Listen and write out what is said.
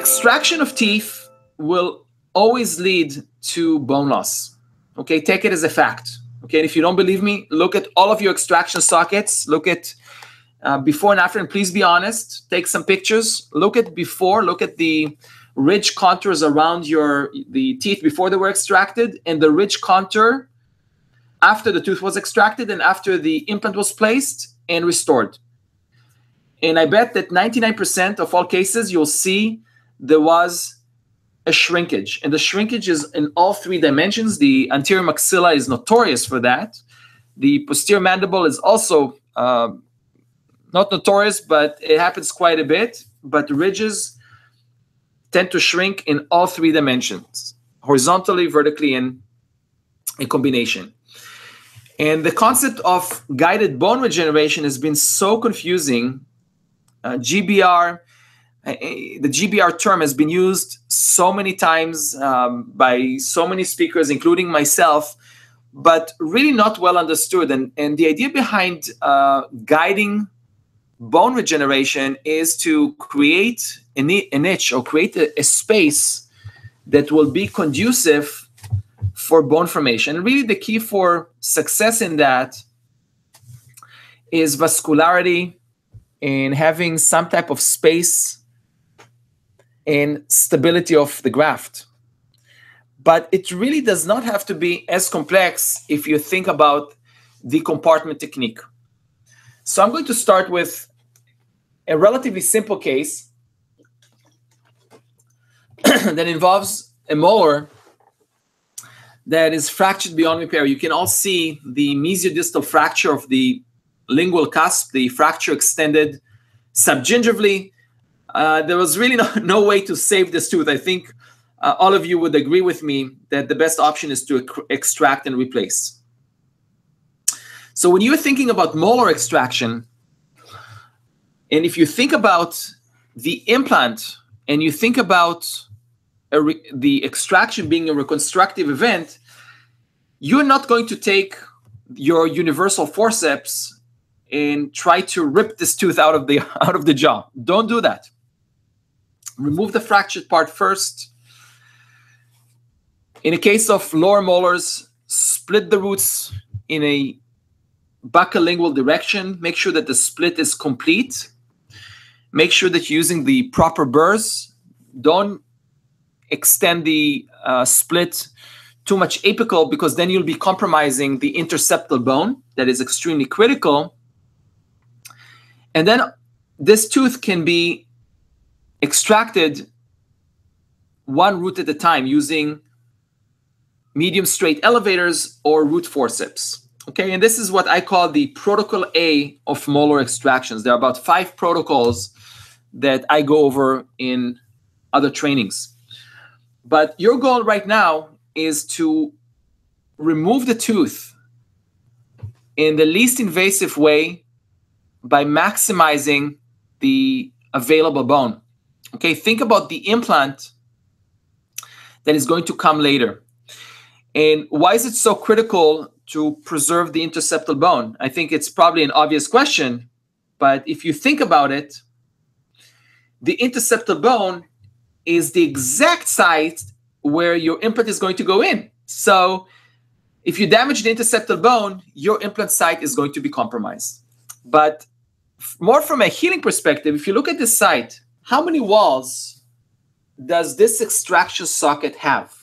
Extraction of teeth will always lead to bone loss. Okay, take it as a fact. Okay, and if you don't believe me, look at all of your extraction sockets. Look at before and after, and please be honest. Take some pictures. Look at before. Look at the ridge contours around the teeth before they were extracted, and the ridge contour after the tooth was extracted and after the implant was placed and restored. And I bet that 99% of all cases, you'll see there was a shrinkage. And the shrinkage is in all three dimensions. The anterior maxilla is notorious for that. The posterior mandible is also not notorious, but it happens quite a bit. But ridges tend to shrink in all three dimensions, horizontally, vertically, and in combination. And the concept of guided bone regeneration has been so confusing. GBR, the GBR term has been used so many times by so many speakers, including myself, but really not well understood. And the idea behind guiding bone regeneration is to create a niche or create a space that will be conducive for bone formation. And really the key for success in that is vascularity and having some type of space and stability of the graft. But it really does not have to be as complex if you think about the compartment technique. So I'm going to start with a relatively simple case that involves a molar that is fractured beyond repair. You can all see the mesiodistal fracture of the lingual cusp, the fracture extended subgingivally. There was really no way to save this tooth. I think all of you would agree with me that the best option is to extract and replace. So when you're thinking about molar extraction, and if you think about the implant and you think about the extraction being a reconstructive event, you're not going to take your universal forceps and try to rip this tooth out of the jaw. Don't do that. Remove the fractured part first. In a case of lower molars, split the roots in a buccolingual direction. Make sure that the split is complete. Make sure that you're using the proper burrs. Don't extend the split too much apical, because then you'll be compromising the interseptal bone that is extremely critical. And then this tooth can be extracted one root at a time using medium straight elevators or root forceps. Okay, and this is what I call the protocol A of molar extractions. There are about 5 protocols that I go over in other trainings. But your goal right now is to remove the tooth in the least invasive way by maximizing the available bone. Okay, think about the implant that is going to come later. And why is it so critical to preserve the interseptal bone? I think it's probably an obvious question, but if you think about it, the interseptal bone is the exact site where your implant is going to go in. So if you damage the interseptal bone, your implant site is going to be compromised. But more from a healing perspective, if you look at this site, how many walls does this extraction socket have?